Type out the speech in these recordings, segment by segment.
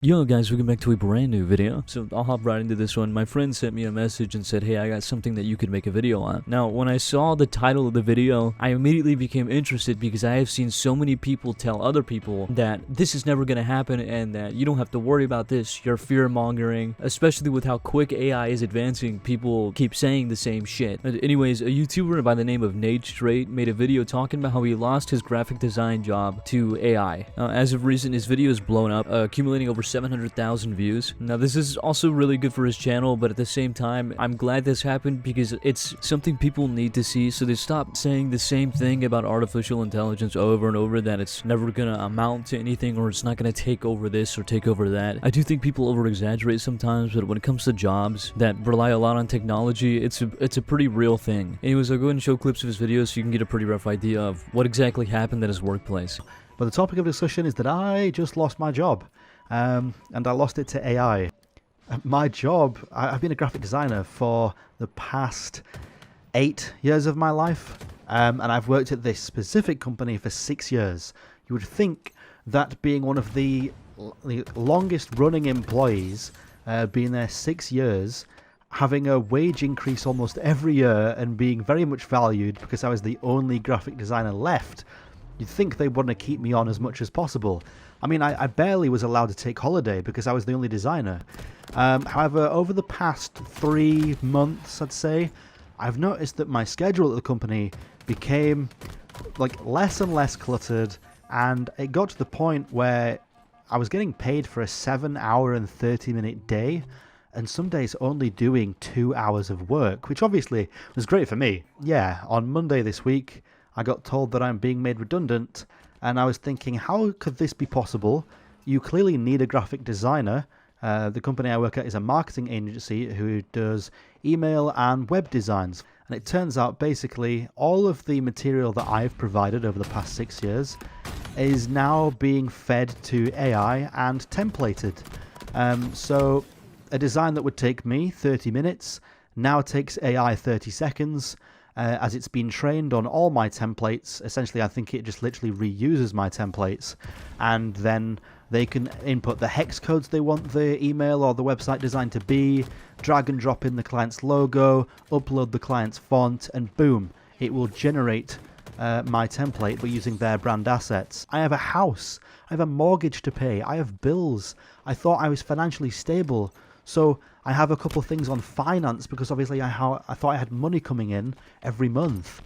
Yo guys, welcome back to a brand new video. So I'll hop right into this one. My friend sent me a message and said, hey, I got something that you could make a video on. Now, when I saw the title of the video, I immediately became interested because I have seen so many people tell other people that this is never going to happen and that you don't have to worry about this. You're fear-mongering, especially with how quick AI is advancing. People keep saying the same shit. But anyways, a YouTuber by the name of Nadestraight made a video talking about how he lost his graphic design job to AI. As of recent, his video has blown up, accumulating over 700,000 views. Now, this is also really good for his channel, but at the same time, I'm glad this happened because it's something people need to see, so they stop saying the same thing about artificial intelligence over and over, that it's never gonna amount to anything or it's not gonna take over this or take over that. I do think people over-exaggerate sometimes, but when it comes to jobs that rely a lot on technology, it's a pretty real thing. Anyways, I'll go ahead and show clips of his videos so you can get a pretty rough idea of what exactly happened at his workplace. But the topic of discussion is that I just lost my job. And I lost it to AI. My job, I've been a graphic designer for the past 8 years of my life, and I've worked at this specific company for 6 years. You would think that being one of the longest running employees, being there 6 years, having a wage increase almost every year and being very much valued because I was the only graphic designer left, you'd think they want to keep me on as much as possible. I mean, I barely was allowed to take holiday because I was the only designer. However, over the past 3 months, I'd say, I've noticed that my schedule at the company became like less and less cluttered, and it got to the point where I was getting paid for a 7-hour and 30-minute day, and some days only doing 2 hours of work, which obviously was great for me. Yeah, on Monday this week, I got told that I'm being made redundant, and I was thinking, how could this be possible? You clearly need a graphic designer. The company I work at is a marketing agency who does email and web designs. And it turns out basically all of the material that I've provided over the past 6 years is now being fed to AI and templated. So a design that would take me 30 minutes now takes AI 30 seconds. As it's been trained on all my templates. Essentially, I think it just literally reuses my templates, and then they can input the hex codes they want the email or the website design to be, drag and drop in the client's logo, upload the client's font, and boom, it will generate my template, but using their brand assets. I have a house, I have a mortgage to pay, I have bills. I thought I was financially stable, so I have a couple of things on finance because obviously I thought I had money coming in every month.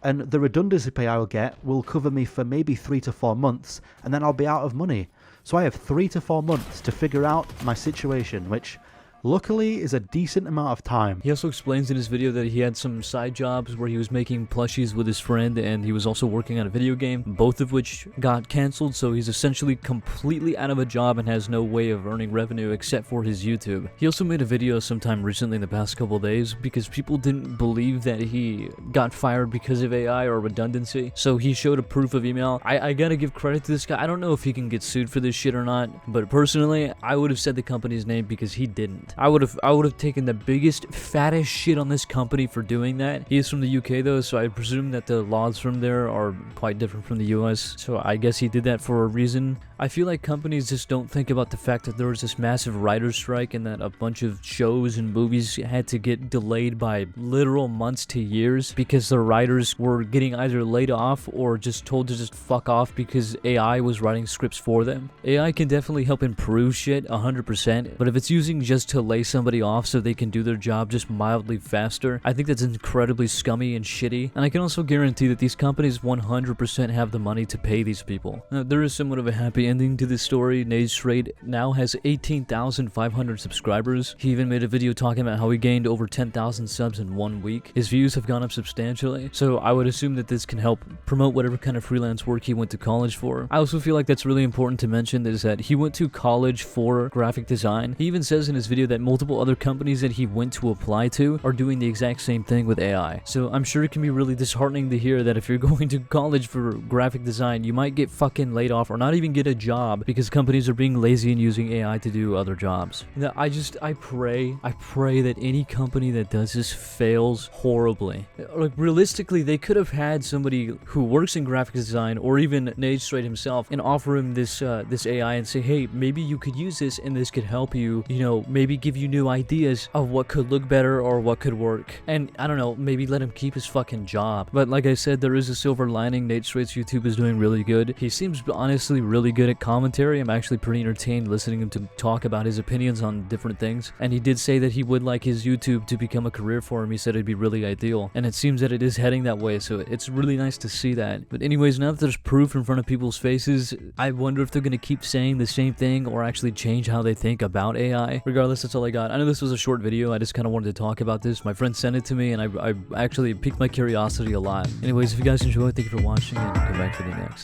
And the redundancy pay I will get will cover me for maybe 3 to 4 months, and then I'll be out of money. So I have 3 to 4 months to figure out my situation, which luckily is a decent amount of time. He also explains in his video that he had some side jobs where he was making plushies with his friend, and he was also working on a video game, both of which got cancelled, so he's essentially completely out of a job and has no way of earning revenue except for his YouTube. He also made a video sometime recently in the past couple of days because people didn't believe that he got fired because of AI or redundancy, so he showed a proof of email. I gotta give credit to this guy. I don't know if he can get sued for this shit or not, but personally, I would have said the company's name because he didn't. I would have taken the biggest, fattest shit on this company for doing that. He is from the UK though, so I presume that the laws from there are quite different from the US, so I guess he did that for a reason. I feel like companies just don't think about the fact that there was this massive writer's strike and that a bunch of shows and movies had to get delayed by literal months to years because the writers were getting either laid off or just told to just fuck off because AI was writing scripts for them. AI can definitely help improve shit 100%, but if it's using just to lay somebody off so they can do their job just mildly faster, I think that's incredibly scummy and shitty. And I can also guarantee that these companies 100% have the money to pay these people. Now, there is somewhat of a happy ending to this story. Nadestraight now has 18,500 subscribers. He even made a video talking about how he gained over 10,000 subs in 1 week. His views have gone up substantially, so I would assume that this can help promote whatever kind of freelance work he went to college for. I also feel like that's really important to mention, is that he went to college for graphic design. He even says in his video that multiple other companies that he went to apply to are doing the exact same thing with AI. So I'm sure it can be really disheartening to hear that if you're going to college for graphic design, you might get fucking laid off or not even get a job because companies are being lazy and using AI to do other jobs. I pray that any company that does this fails horribly. Like, realistically, they could have had somebody who works in graphics design, or even Nadestraight himself, and offer him this AI and say, hey, maybe you could use this and this could help you, you know, maybe give you new ideas of what could look better or what could work. And I don't know, maybe let him keep his fucking job. But like I said, there is a silver lining. Nadestraight's YouTube is doing really good. He seems honestly really good at commentary. I'm actually pretty entertained listening to him talk about his opinions on different things. And he did say that he would like his YouTube to become a career for him. He said it'd be really ideal. And it seems that it is heading that way, so it's really nice to see that. But anyways, now that there's proof in front of people's faces, I wonder if they're going to keep saying the same thing or actually change how they think about AI. Regardless, that's all I got. I know this was a short video. I just kind of wanted to talk about this. My friend sent it to me, and I actually piqued my curiosity a lot. Anyways, if you guys enjoyed, thank you for watching, and come back for the next.